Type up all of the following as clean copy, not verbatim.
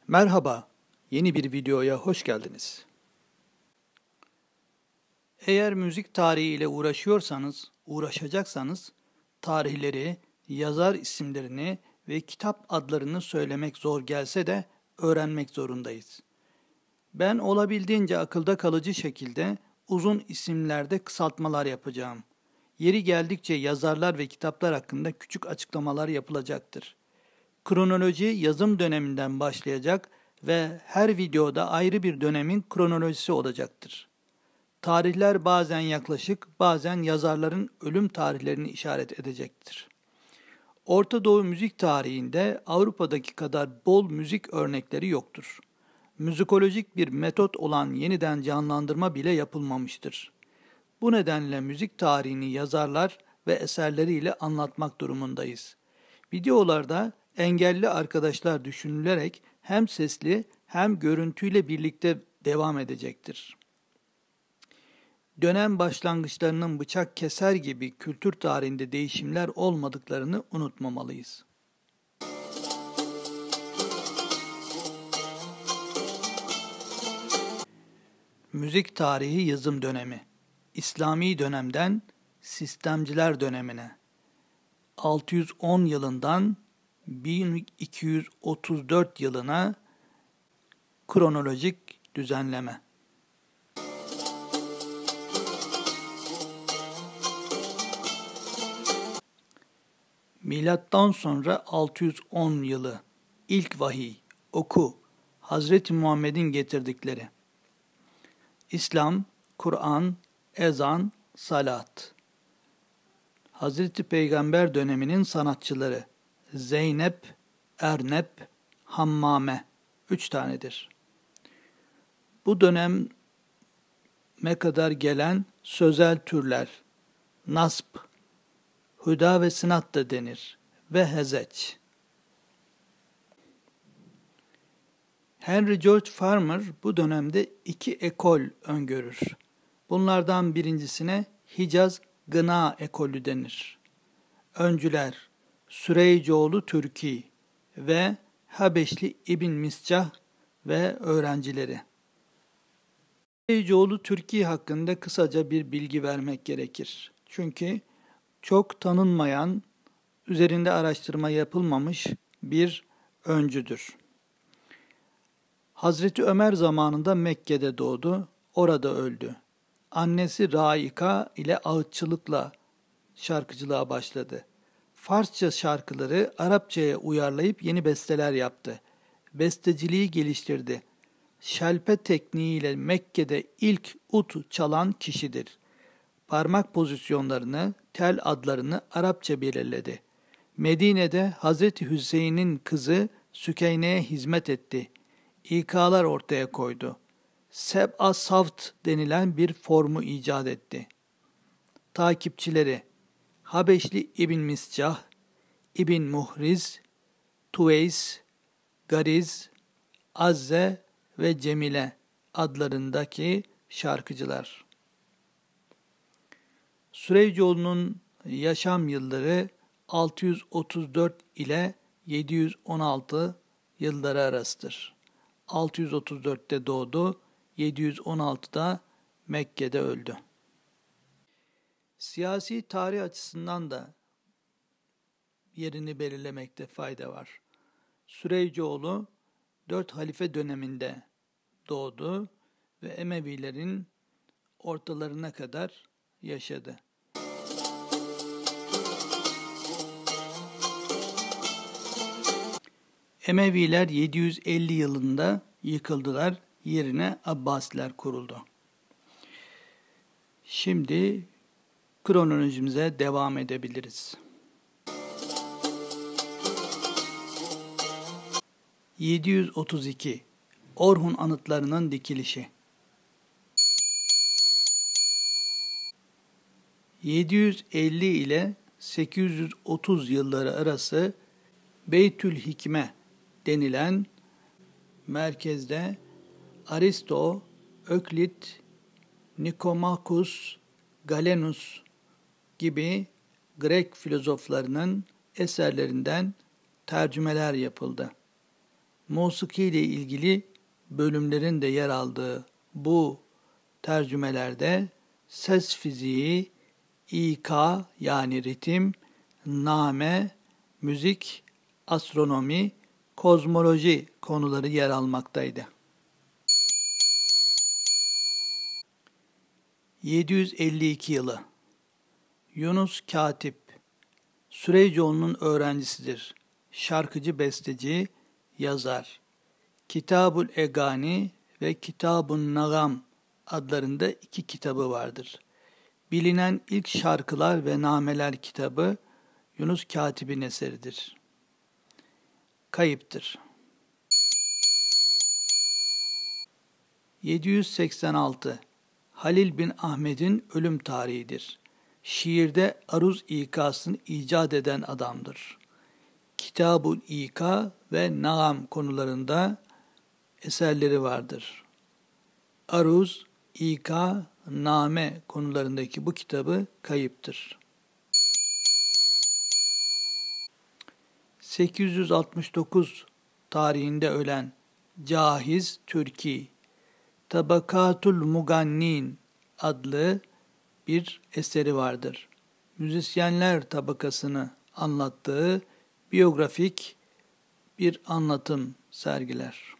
Merhaba, yeni bir videoya hoş geldiniz. Eğer müzik tarihi ile uğraşacaksanız, tarihleri, yazar isimlerini ve kitap adlarını söylemek zor gelse de öğrenmek zorundayız. Ben olabildiğince akılda kalıcı şekilde uzun isimlerde kısaltmalar yapacağım. Yeri geldikçe yazarlar ve kitaplar hakkında küçük açıklamalar yapılacaktır. Kronoloji yazım döneminden başlayacak ve her videoda ayrı bir dönemin kronolojisi olacaktır. Tarihler bazen yaklaşık, bazen yazarların ölüm tarihlerini işaret edecektir. Orta Doğu müzik tarihinde Avrupa'daki kadar bol müzik örnekleri yoktur. Müzikolojik bir metot olan yeniden canlandırma bile yapılmamıştır. Bu nedenle müzik tarihini yazarlar ve eserleriyle anlatmak durumundayız. Videolarda engelli arkadaşlar düşünülerek hem sesli hem görüntüyle birlikte devam edecektir. Dönem başlangıçlarının bıçak keser gibi kültür tarihinde değişimler olmadıklarını unutmamalıyız. Müzik tarihi yazım dönemi. İslami dönemden sistemciler dönemine. 610 yılından 1234 yılına kronolojik düzenleme. Milattan sonra 610 yılı ilk vahiy, oku, Hazreti Muhammed'in getirdikleri. İslam, Kur'an, ezan, salat. Hazreti Peygamber döneminin sanatçıları Zeynep, Ernep, Hammame 3 tanedir. Bu döneme kadar gelen sözel türler nasp, hüda ve sınat da denir ve hezeç. Henry George Farmer bu dönemde 2 ekol öngörür. Bunlardan birincisine Hicaz Gına ekolü denir. Öncüler Süreycoğlu Türki ve Habeşli İbn Miscah ve öğrencileri. Süreycoğlu Türki hakkında kısaca bir bilgi vermek gerekir. Çünkü çok tanınmayan, üzerinde araştırma yapılmamış bir öncüdür. Hazreti Ömer zamanında Mekke'de doğdu, orada öldü. Annesi Raika ile ağıtçılıkla şarkıcılığa başladı. Farsça şarkıları Arapçaya uyarlayıp yeni besteler yaptı. Besteciliği geliştirdi. Şelpe tekniğiyle Mekke'de ilk ut çalan kişidir. Parmak pozisyonlarını, tel adlarını Arapça belirledi. Medine'de Hazreti Hüseyin'in kızı Sükeyne'ye hizmet etti. İkalar ortaya koydu. Seb'a savt denilen bir formu icat etti. Takipçileri Habeşli İbn Miscah, İbn Muhriz, Tuveys, Gariz, Azze ve Cemile adlarındaki şarkıcılar. Süreycoğlu'nun yaşam yılları 634 ile 716 yılları arasıdır. 634'te doğdu, 716'da Mekke'de öldü. Siyasi tarih açısından da yerini belirlemekte fayda var. Süreycoğlu 4 halife döneminde doğdu ve Emevilerin ortalarına kadar yaşadı. Emeviler 750 yılında yıkıldılar, yerine Abbasiler kuruldu. Şimdi kronolojimize devam edebiliriz. 732 Orhun anıtlarının dikilişi. 750 ile 830 yılları arası Beytül Hikme denilen merkezde Aristo, Öklit, Nikomakus, Galenus gibi Grek filozoflarının eserlerinden tercümeler yapıldı. musiki ile ilgili bölümlerin de yer aldığı bu tercümelerde ses fiziği, İK yani ritim, name, müzik, astronomi, kozmoloji konuları yer almaktaydı. 752 yılı Yunus Katip, Süreycoğlu'nun öğrencisidir. Şarkıcı, besteci, yazar. Kitabul Egani ve Kitabun Nagam adlarında 2 kitabı vardır. Bilinen ilk şarkılar ve nameler kitabı Yunus Katip'in eseridir. Kayıptır. 786 Halil bin Ahmet'in ölüm tarihidir. Şiirde aruz ikasını icat eden adamdır. Kitabul İka ve Naam konularında eserleri vardır. Aruz, İka, Name konularındaki bu kitabı kayıptır. 869 tarihinde ölen Cahiz Türki, Tabakatul Mugannin adlı bir eseri vardır. Müzisyenler tabakasını anlattığı biyografik bir anlatım sergiler.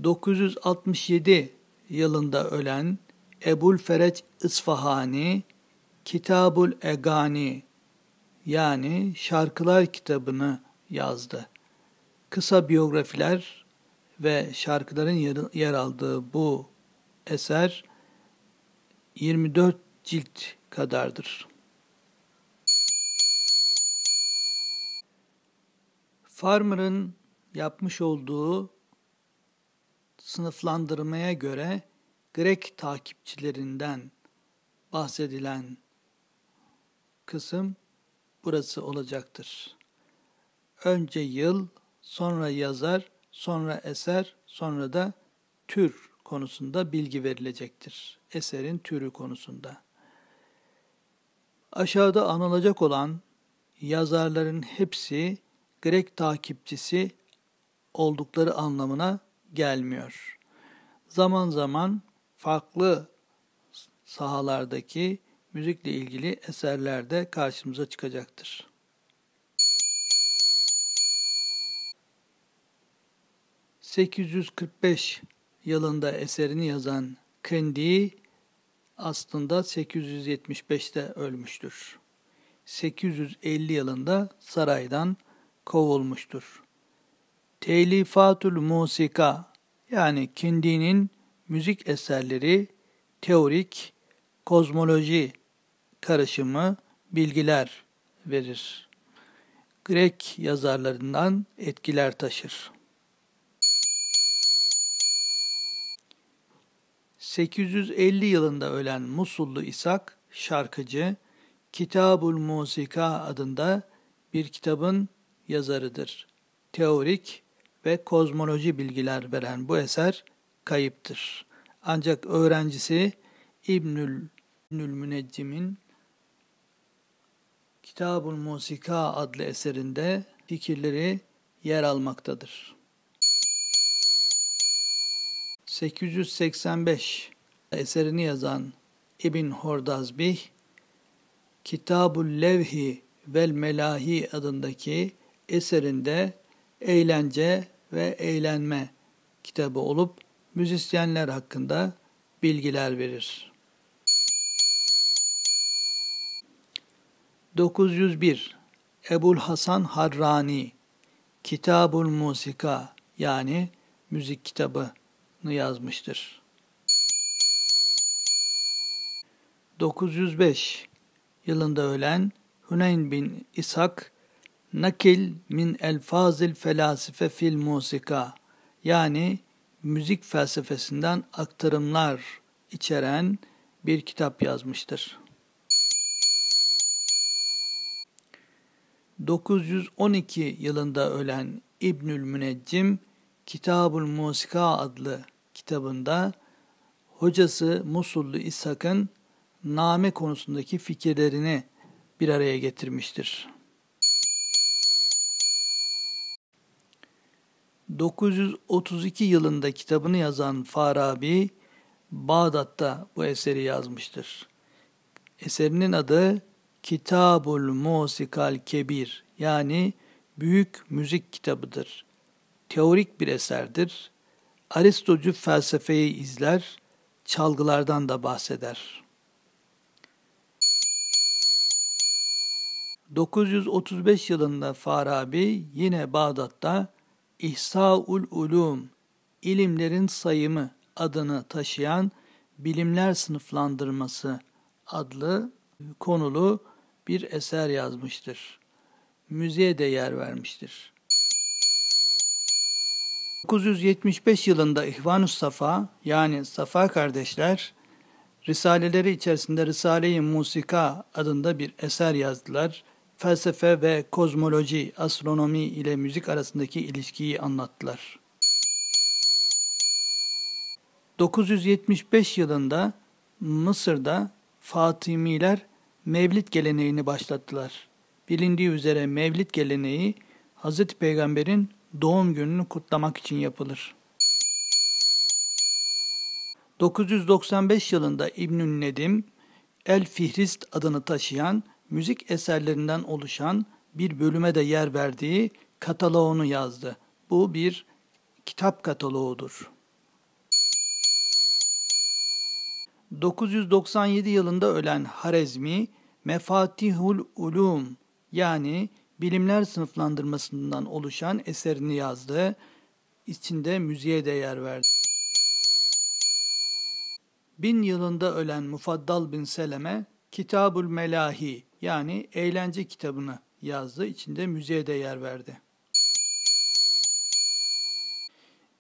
967 yılında ölen Ebu'l-Fereç İsfahani, Kitabul Egani yani şarkılar kitabını yazdı. Kısa biyografiler ve şarkıların yer aldığı bu eser 24 cilt kadardır. Farmer'ın yapmış olduğu sınıflandırmaya göre Grek takipçilerinden bahsedilen kısım burası olacaktır. Önce yıl, sonra yazar, sonra eser, sonra da tür konusunda bilgi verilecektir. Eserin türü konusunda. Aşağıda anılacak olan yazarların hepsi Grek takipçisi oldukları anlamına gelmiyor. Zaman zaman farklı sahalardaki müzikle ilgili eserler de karşımıza çıkacaktır. ...845 yılında eserini yazan Kendi aslında 875'te ölmüştür. 850 yılında saraydan kovulmuştur. Telifatul Musika yani Kindi'nin müzik eserleri teorik, kozmoloji karışımı bilgiler verir. Grek yazarlarından etkiler taşır. 850 yılında ölen Musullu İshak, şarkıcı, Kitabul Musika adında bir kitabın yazarıdır. Teorik ve kozmoloji bilgiler veren bu eser kayıptır. Ancak öğrencisi İbnül Müneccim'in Kitabul Musika adlı eserinde fikirleri yer almaktadır. 885 eserini yazan İbn Hordazbih, Kitabul Levhi vel Melahi adındaki eserinde eğlence ve eğlenme kitabı olup müzisyenler hakkında bilgiler verir. 901 Ebul Hasan Harrani, Kitabul Musika yani müzik kitabını yazmıştır. 905 yılında ölen Hüneyn bin İshak, Nakil min elfazil felasife fil musika yani müzik felsefesinden aktarımlar içeren bir kitap yazmıştır. 912 yılında ölen İbnül Müneccim, Kitabul Musika adlı kitabında hocası Musullu İshak'ın name konusundaki fikirlerini bir araya getirmiştir. 932 yılında kitabını yazan Farabi, Bağdat'ta bu eseri yazmıştır. Eserinin adı Kitabul Musikal Kebir, yani Büyük Müzik Kitabıdır. Teorik bir eserdir. Aristocu felsefeyi izler, çalgılardan da bahseder. 935 yılında Farabi yine Bağdat'ta İhsaul Ulum, ilimlerin sayımı adını taşıyan bilimler sınıflandırması adlı konulu bir eser yazmıştır. Müziğe de yer vermiştir. 975 yılında İhvanus Safa, yani Safa kardeşler, risaleleri içerisinde Risale-i Musika adında bir eser yazdılar. Felsefe ve kozmoloji, astronomi ile müzik arasındaki ilişkiyi anlattılar. 975 yılında Mısır'da Fatimiler Mevlid geleneğini başlattılar. Bilindiği üzere Mevlid geleneği Hz. Peygamber'in doğum gününü kutlamak için yapılır. 995 yılında İbnü'n Nedim, El-Fihrist adını taşıyan müzik eserlerinden oluşan bir bölüme de yer verdiği kataloğunu yazdı. Bu bir kitap kataloğudur. 997 yılında ölen Harezmi, Mefatihul Ulum, yani bilimler sınıflandırmasından oluşan eserini yazdı. İçinde müziğe de yer verdi. 1000 yılında ölen Mufaddal bin Seleme, Kitabul Melahi, yani eğlence kitabını yazdı. İçinde müziğe de yer verdi.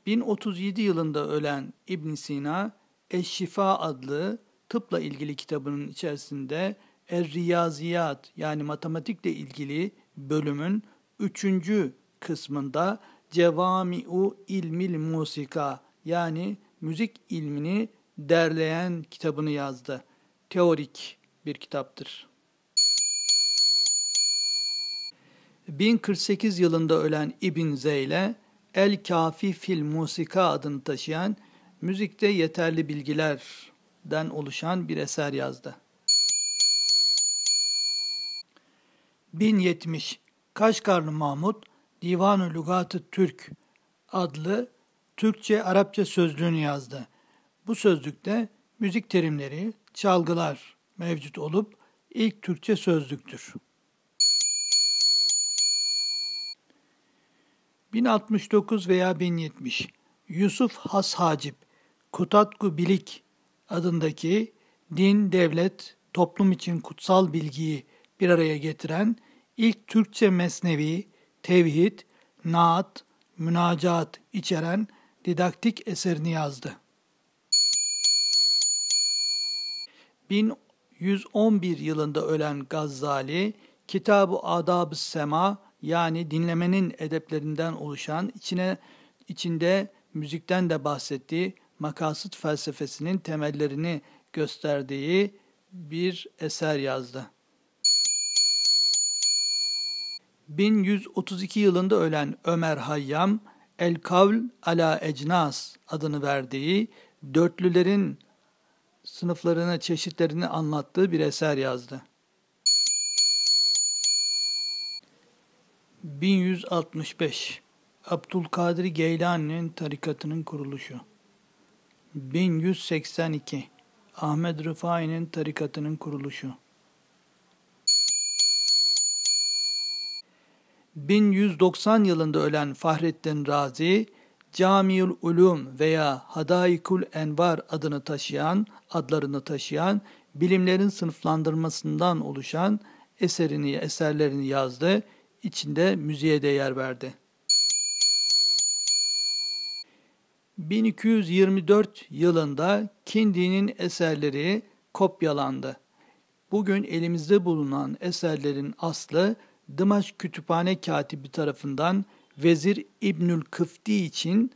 1037 yılında ölen İbn Sina, Eş-Şifa adlı tıpla ilgili kitabının içerisinde Er-Riyaziyat, yani matematikle ilgili bölümün 3. kısmında Cevami'u İlmil Musika, yani müzik ilmini derleyen kitabını yazdı. Teorik bir kitaptır. 1048 yılında ölen İbn Zeyle, El-Kafi fil Musika adını taşıyan müzikte yeterli bilgilerden oluşan bir eser yazdı. 1070 Kaşgarlı Mahmud, Divan-ı Lugat-ı Türk adlı Türkçe-Arapça sözlüğünü yazdı. Bu sözlükte müzik terimleri, çalgılar mevcut olup ilk Türkçe sözlüktür. 1069 veya 1070 Yusuf Has Hacip, Kutatku Bilik adındaki din, devlet, toplum için kutsal bilgiyi bir araya getiren ilk Türkçe mesnevi, tevhid, naat, münacaat içeren didaktik eserini yazdı. 1111 yılında ölen Gazali, Kitab-ı Adab-ı Sema, yani dinlemenin edeplerinden oluşan, içinde müzikten de bahsettiği makasıt felsefesinin temellerini gösterdiği bir eser yazdı. 1132 yılında ölen Ömer Hayyam, El-Kavl ala Ecnas adını verdiği dörtlülerin sınıflarını, çeşitlerini anlattığı bir eser yazdı. 1165 Abdülkadir Geylani'nin tarikatının kuruluşu. 1182 Ahmed Rıfai'nin tarikatının kuruluşu. 1190 yılında ölen Fahrettin Razi, Camiül Ulum veya Hadaikul Envar adlarını taşıyan bilimlerin sınıflandırmasından oluşan eserlerini yazdı. İçinde müziğe de yer verdi. 1224 yılında Kindi'nin eserleri kopyalandı. Bugün elimizde bulunan eserlerin aslı Dımaşk Kütüphane Katibi tarafından Vezir İbnül Kıfti için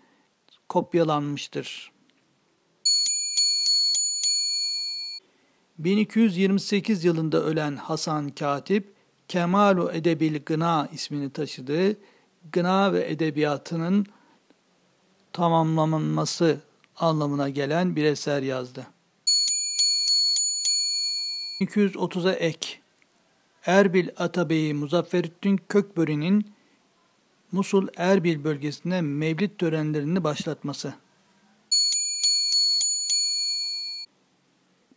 kopyalanmıştır. 1228 yılında ölen Hasan Katip, Kemalu Edebil Gına ismini taşıdığı gına ve edebiyatının tamamlanması anlamına gelen bir eser yazdı. 1230'a ek. Erbil Atabeyi Muzafferüddin Kökböri'nin Musul Erbil bölgesinde mevlid törenlerini başlatması.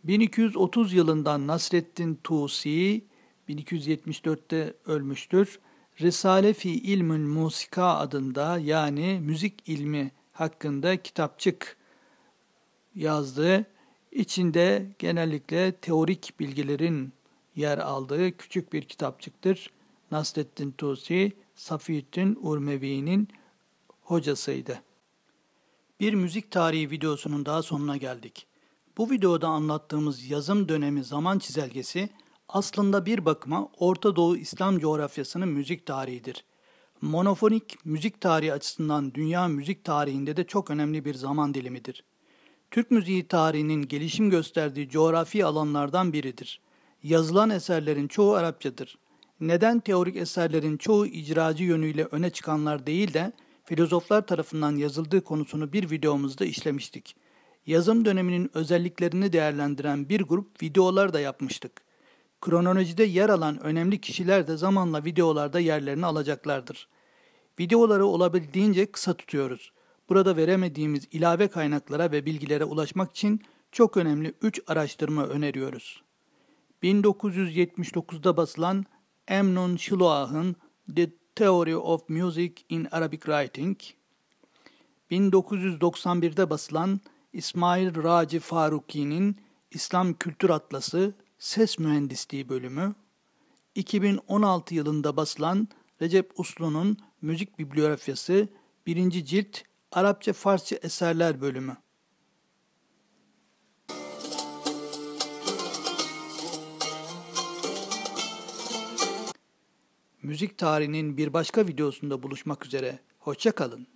1230 yılında Nasreddin Tusi 1274'te ölmüştür. Risale fi İlmül Musika adında, yani müzik ilmi hakkında kitapçık yazdı. İçinde genellikle teorik bilgilerin yer aldığı küçük bir kitapçıktır. Nasreddin Tusi, Safiyyüddin Urmevi'nin hocasıydı. Bir müzik tarihi videosunun daha sonuna geldik. Bu videoda anlattığımız yazım dönemi zaman çizelgesi aslında bir bakıma Orta Doğu İslam coğrafyasının müzik tarihidir. Monofonik müzik tarihi açısından dünya müzik tarihinde de çok önemli bir zaman dilimidir. Türk müziği tarihinin gelişim gösterdiği coğrafi alanlardan biridir. Yazılan eserlerin çoğu Arapçadır. Neden teorik eserlerin çoğu icracı yönüyle öne çıkanlar değil de filozoflar tarafından yazıldığı konusunu bir videomuzda işlemiştik. Yazım döneminin özelliklerini değerlendiren bir grup videolar da yapmıştık. Kronolojide yer alan önemli kişiler de zamanla videolarda yerlerini alacaklardır. Videoları olabildiğince kısa tutuyoruz. Burada veremediğimiz ilave kaynaklara ve bilgilere ulaşmak için çok önemli 3 araştırma öneriyoruz. 1979'da basılan Emnon Shiloah'ın The Theory of Music in Arabic Writing, 1991'de basılan İsmail Raci Faruki'nin İslam Kültür Atlası Ses Mühendisliği bölümü, 2016 yılında basılan Recep Uslu'nun Müzik Bibliografyası 1. cilt Arapça-Farsça eserler bölümü. Müzik tarihinin bir başka videosunda buluşmak üzere. Hoşça kalın.